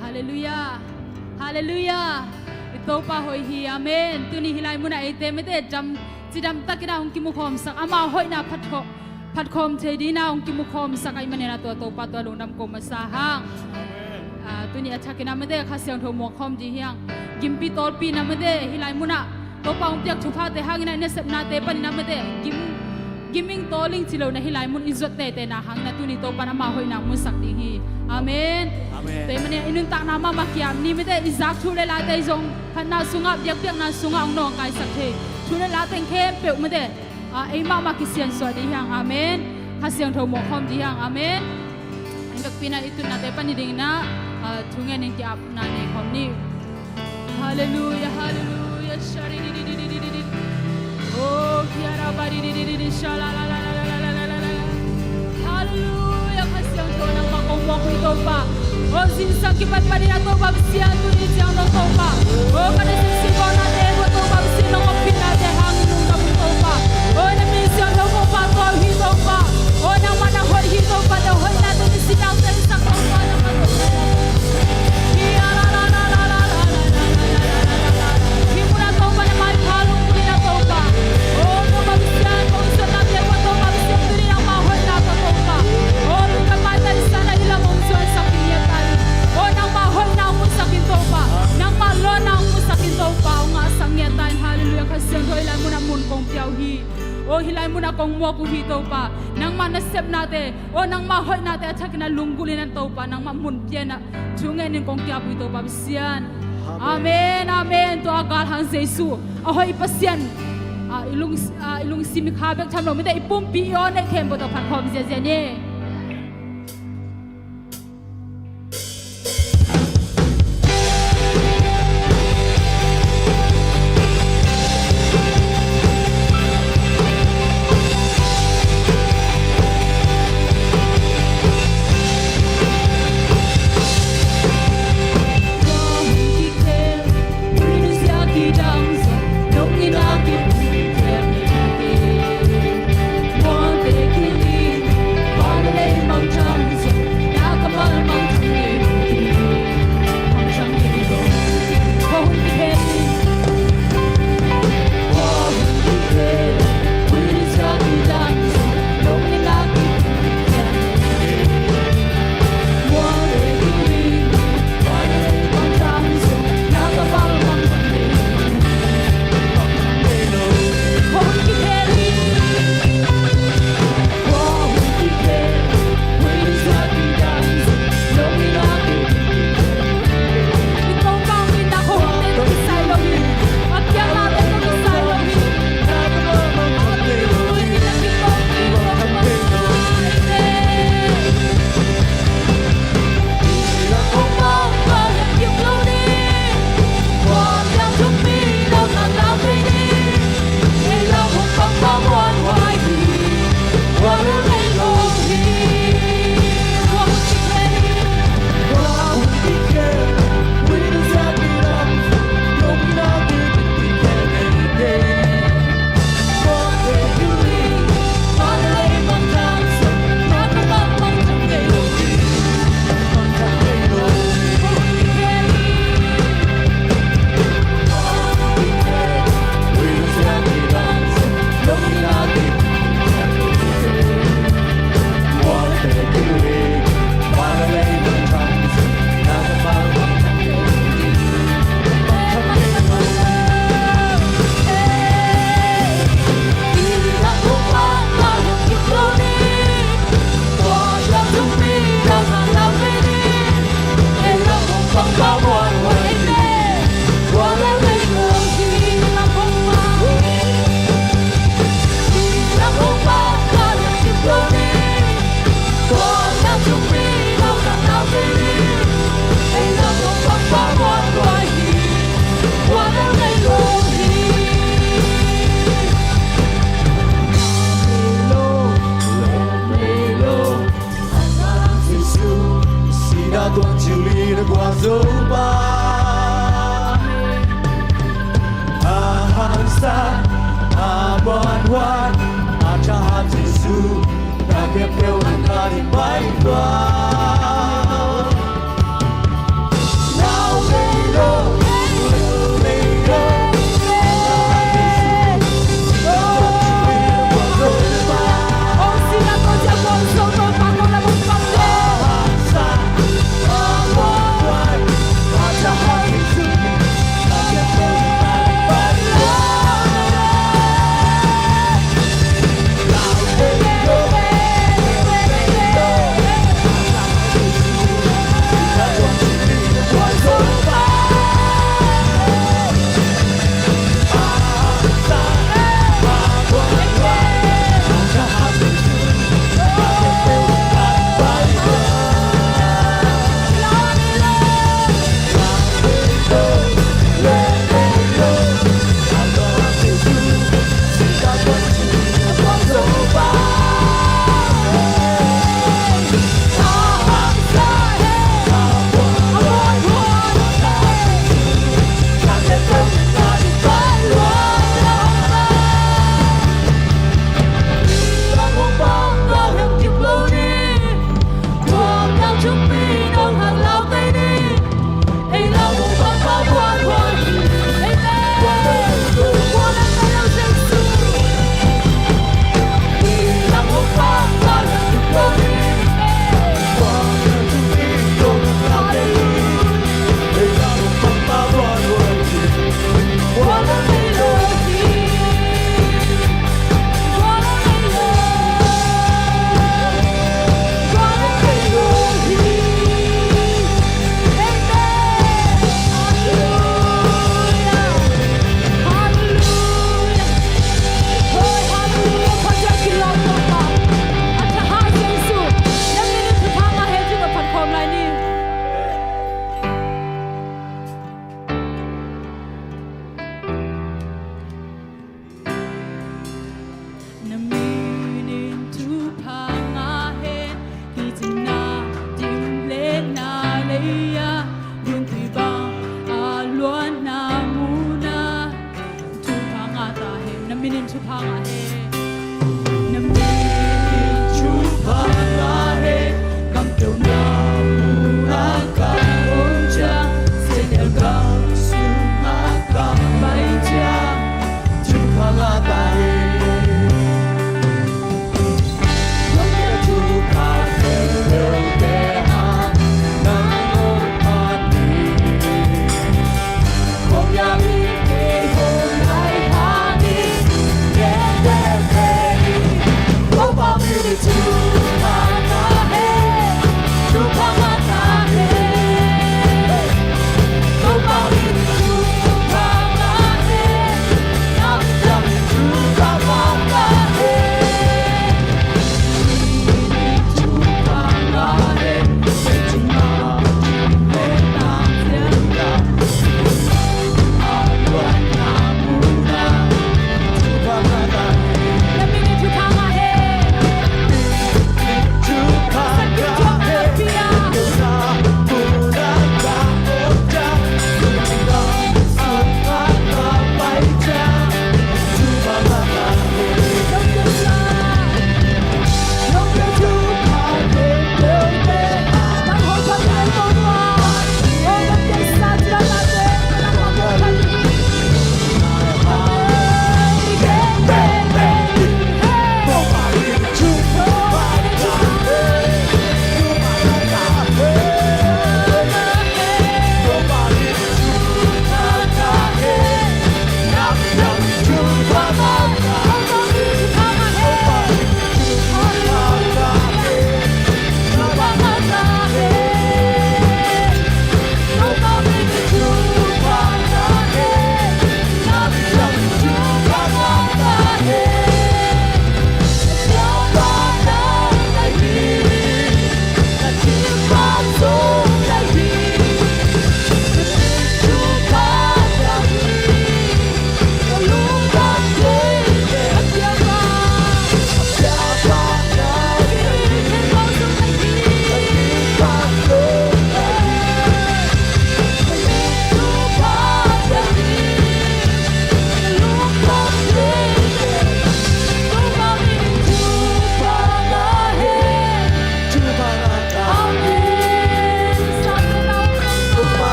Hallelujah. Hallelujah. Ito pa hoy hi. Amen. Tuni hilay mo na ite mete jam sidam takina hong kimukhom sak ama hoy na patkhom thedi na hong kimukhom sak ay manena to pa to lungnam ko masahang. Tuni athakina mete khasyang tho mokhom ji hiang gimpi tolpi na mete hilay mo na to pa hong tiak thupa te hangina ne sep na te pan na mete giming toling chilo na hilay mun izot te na hang na tuni to pa na ma hoy na mun sak di hi. Amen. Te mane inun tak nama makiam ni mete izak thule la te jong phana sunga biak biak na sunga ong nong kai sak the thule la teng khem pe mete ai ma ma kisian so di hang. Amen. Khasyang tho mo khom di hang. Amen. Angak pina itu na te pani ding na thungen ning ki ap na ne khom ni. Hallelujah. Hallelujah. Shari di di. Oh kiara bari di shala la la la. Hallelujah. Khasyang tho na makomok ito pa. Oh sinsa kipat pa rin ato babsiya to ni siyang no to pa. Oh kada sisigaw na tego to babsiya no kapit na te hangin nung nabuto pa. Oh na minsiyang no mo pa to hito pa. Oh na manahol hito pa daw hoy na to ni sinang sa isang pa na mato. Hiya la la la la la la la. Himura to pa na malhalong to na to pa. Oh no babsiya no isa na tego to babsiya to ni ang mahol na to pa. Oh lukamatan sana ilang mong sa piyatan. Oh nang mahol na mo sa kinto pa. Nang malo na mo sa kinto pa. O nga sangyatan. Hallelujah. Kasi ang hilay mo na mun kong piyawhi. O hilay mo na kong mo kuhito pa. Nang manasep natin. O nang mahol natin at sa kinalunggulin ng tao pa. Nang mamunpyan na tiyunganin kong kiyapo ito pa. Bisiyan. Amen. Amen. To agal hang Jesu. Ahoy ipasyan. Ilung simik habag chamlo. Mita ipumpi yun ay kempo to patkom siya niya.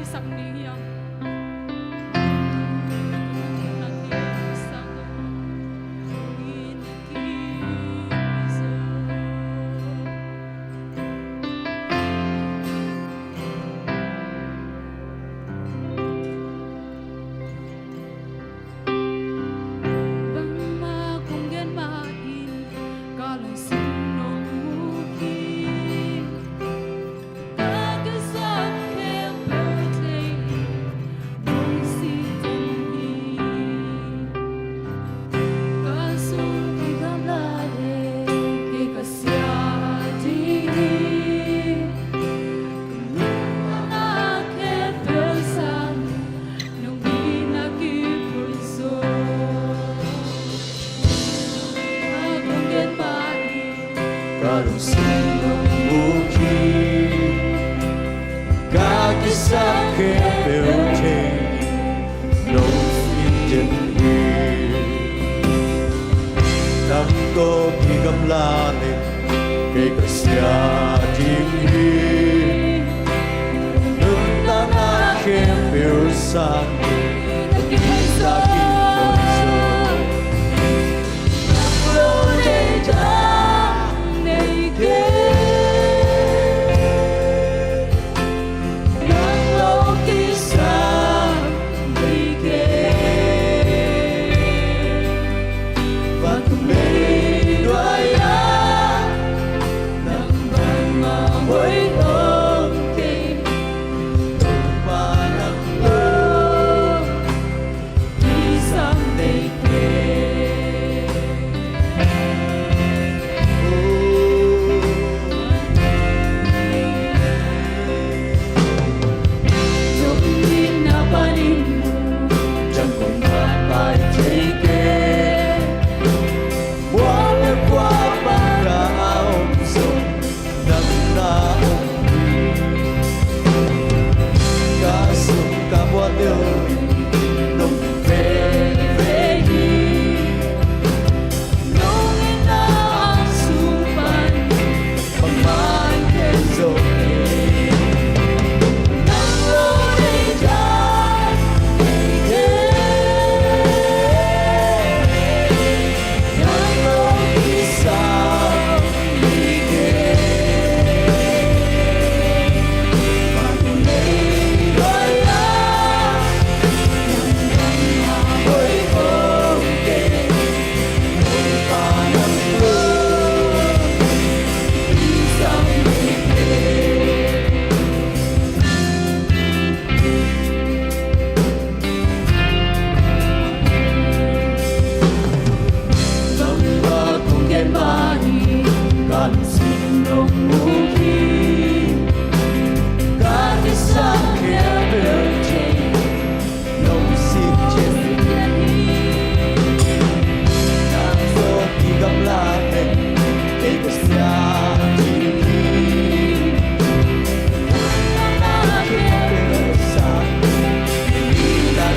sang niya. Karong sinong bukid kaki sakit building no Indian hill Tango higamlanin kay kasya dinhin Nung aking piusan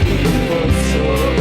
naging punso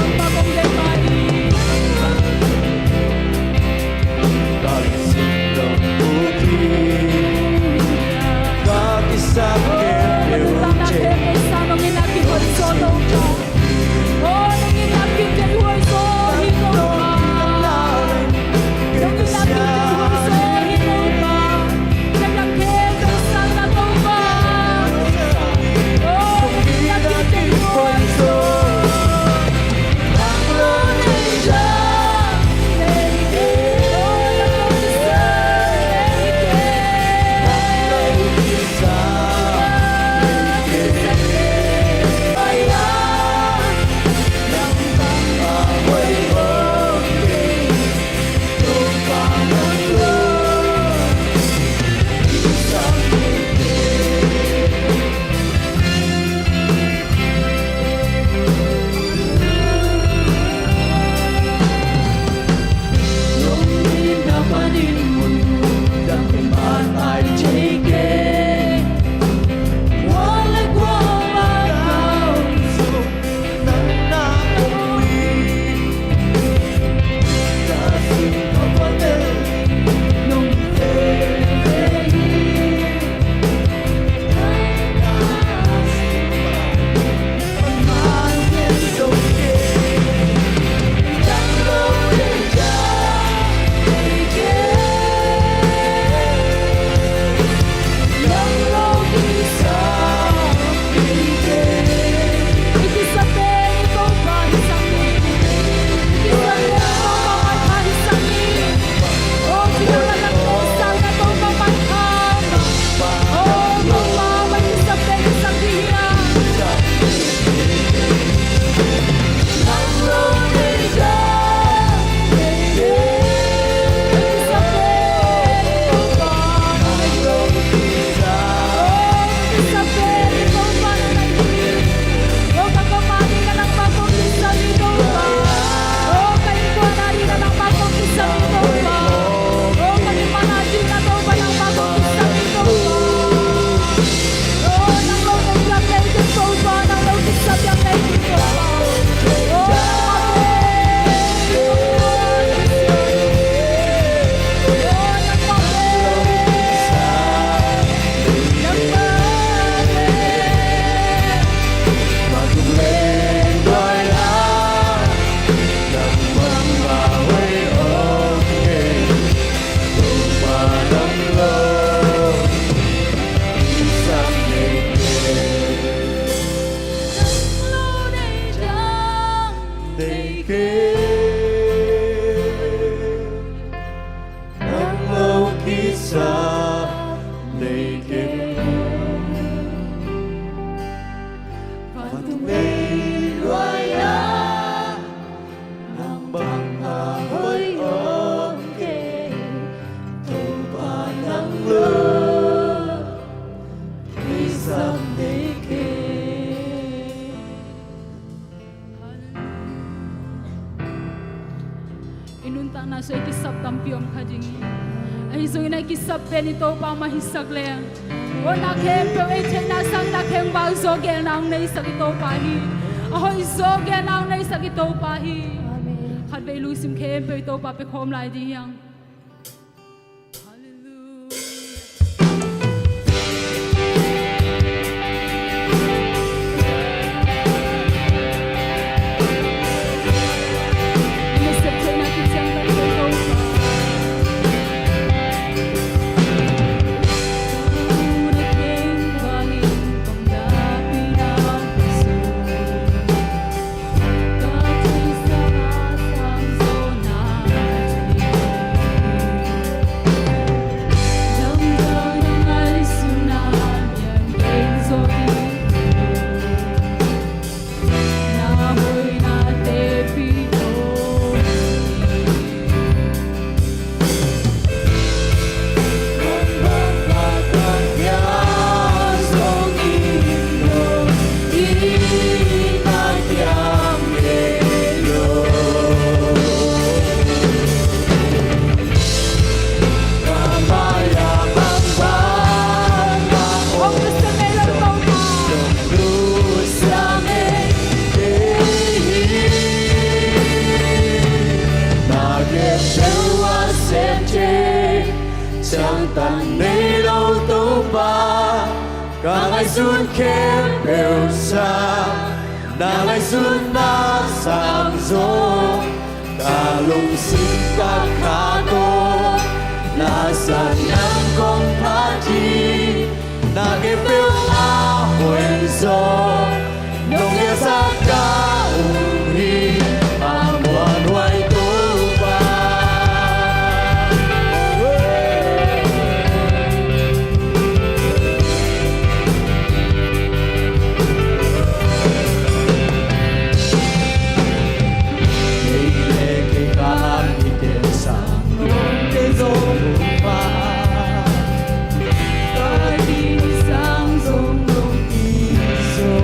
và Và tung tung lên loài lá Nang bangka hơi ôm kề Tô ba nang lơ Đi sang để kề inunta na so ikisap tampiom kajingi ai zoi na kisap benito pa mahisak le o na kem pe e chen na sang na kem ba zo ge nang nei sakito pa hi ahoi zo ge nang nei sakito pa hi khat be lu sim kem pe to pa pe khom lai di yang Chẳng tàn nê đâu tấu ba Cả ngày xuân kém đều xa Nà ngày xuân na sang gió Cả lùng xin các khá tô Là sàn nắng con thá chi Nà cái phiêu á huyền gió Nông nghe xa ca ủng hi À muôn hoài tấu ba Hãy subscribe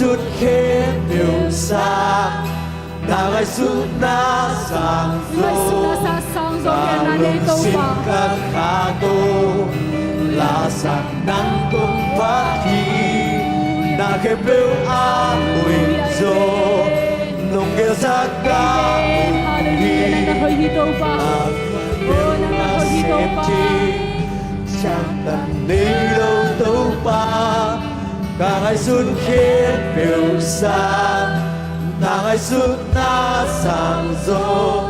suốt khem biểu sa na ngay suốt na sang Ngay suốt na sa sang zo kaya na ni to xin pa. các khá tô là sáng nắng cũng phát hi na khem biểu a quỳnh dô nông kia sa ca Hallelujah, na hoy hito pa. Oh, na hoy hito pa. chẳng tận đi đâu tấu ba cả ngày xuân khiến biểu xa ta ngày xuân na sang gió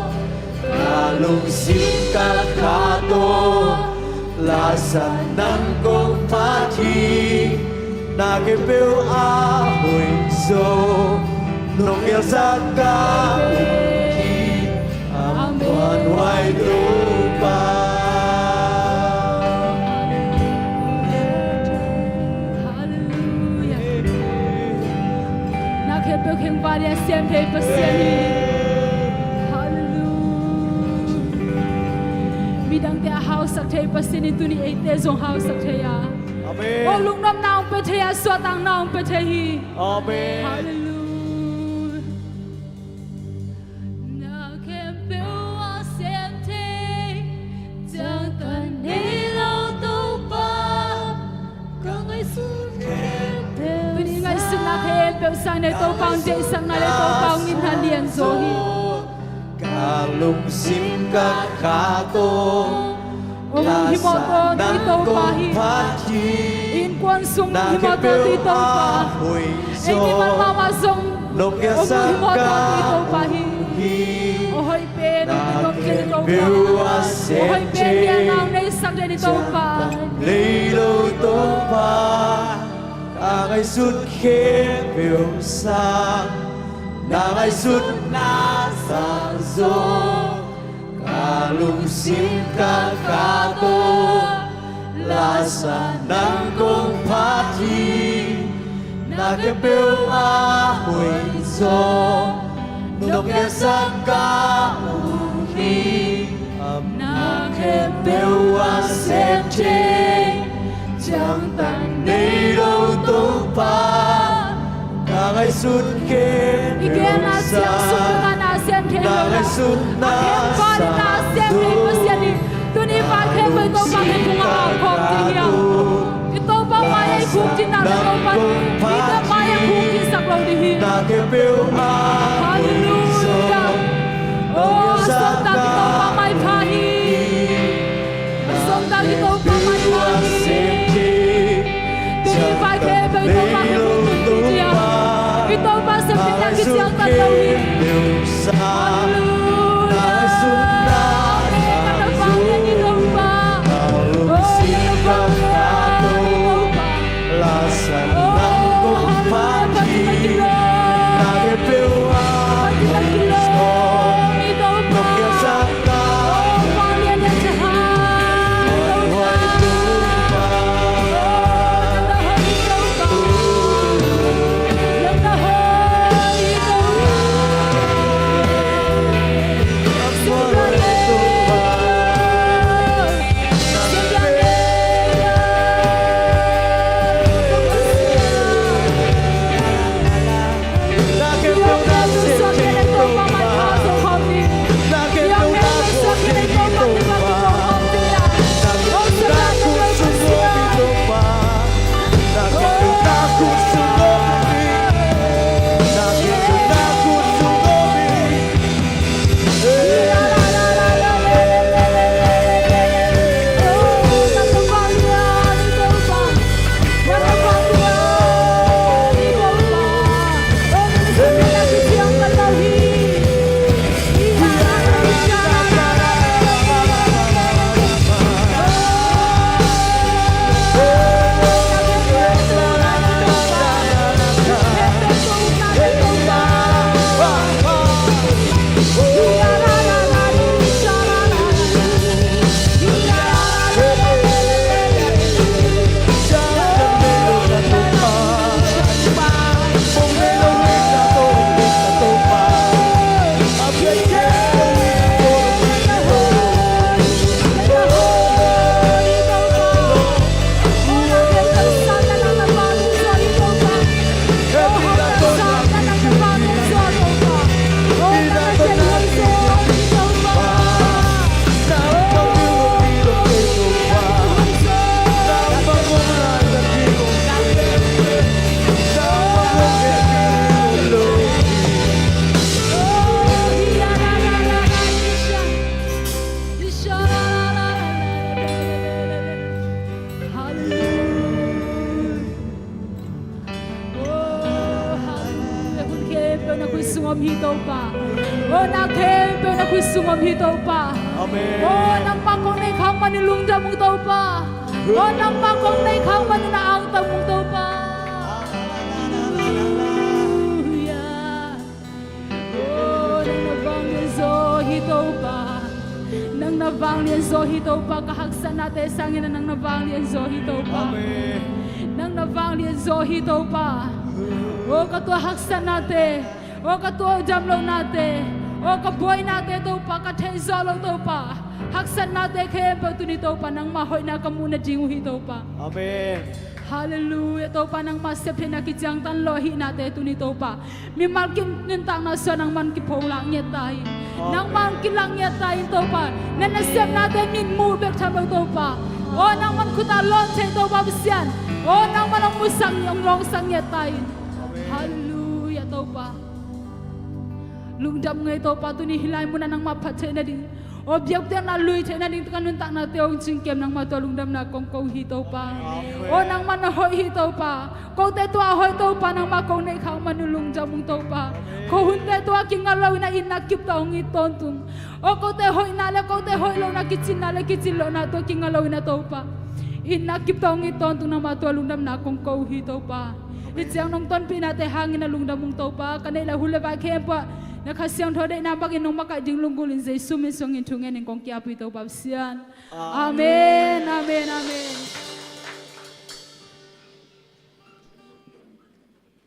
là lùng xin các khá tô là sáng nắng cũng phát thi na cái biểu a hồi dô nông kia ra ca khi am toàn hoài tấu ba Được hiện vào để xem thấy và xem đi. Hallelujah. Mi đang theo hao sắc thấy và xem đi tu ni ấy để dùng hao sắc thấy à. Amen. Ô lung năm nào bị thấy à, xóa tăng nào bị thấy hi. Amen. Hallelujah. Na kem biểu à xem thấy, chẳng cần đi lâu đâu ba, có ngày xuân kem biểu. Tu ni ngày xuân na kem biểu sang này tô bang dễ sang này tô bang in hà liền rồi hi. Cả lùng xin các khá tô Ông hi mo to ti tô ba hi. phát chi In quan sung na hi mo cái to ti biểu tô a ba. hồi Anh đi mà gió mama sung. nông kia Ông sa hi mo to ti tô ba ca hi. hi Ôi bên ông kia đi tô biểu ba. a Ôi sẽ bên chê nhà nào đây sang đây đi tô ba. lấy lâu tô ba cả ngày suốt khe biểu xa na ngày suốt na sang gió cả lùng xin các khá tô là sa nắng cũng phát thi na cái biểu a hồi gió nông kia sa ca khi na cái biểu a sẽ chê chẳng tàn đi đâu tố ba cả ngày suốt kê Ike na siang suka na siang kaya na ngày suốt na Akem pa rin na siang kaya pa siya ni Tuni pa kaya pa ito pa kaya kung ako tiya Ito pa maya ikutin na ito pa Ito maya ikutin sa klaw ni hi na cái biểu a Hallelujah Oh, sondag ito pa may pahi Sondag ito pa may pahi Tuni pa kaya pa ito pa kaya ikutin tiya Ito pa sa pinagit siyang tatawin là sẵn nắng cũng phát chi na cái biểu a hito pa. O nakempe na kusumam hito pa. Amen. O nang pakong na ikaw manilung damong tao pa. O nang pakong na ikaw maninaang tamong tao pa. Hallelujah. O nang nabang lienzo hito pa. Nang nabang lienzo hito pa. Kahagsan natin sangin na nang nabang lienzo hito pa. Amen. Nang nabang lienzo hito pa. O katua haksan natin. O katua jamlo natin. O kabuhay natin ito pa. Katenzolo ito pa. Haksan natin kaya pa ito nito pa. Nang mahoy na kamuna jingu hito pa. Amen. Hallelujah. Ito pa nang masipin na kityang tanlohi natin ito nito pa. Mimalkin nintang na siya nang mankipulang niya tayo. Nang mankilang niya tayo ito pa. Nanasip natin minmubek tama ito pa. O nang mankutalon sa ito pa bisyan. O nang manang musang yung longsang niya tayo. Hallelujah. Ito pa. Lungdam nga ito pa. Tunihilay mo na nang mapatay na din. Objek yang lalu cina ding kanun tak na teong cingkem nang matulung dam na kong kau hito pa. O nang manahoy hito pa. Kau te tua hoy to pa nang makong na ikaw manulung jamong to pa. Kau hunte tua kingalaw na inakip taong itontung. O kau te hoy nala kau te hoy lo na kicin lo na to kingalaw na to pa. Inakip taong itontung nang matulung dam na kong kau hito pa. Itsang nong ton pinate hangin na lungdam mong to pa. Kanila hula ba kempa. Nakasiyang tode na bagay nung makajing lunggulin sa sumisong intungen ng kong kiapo ito babsiyan. Amen.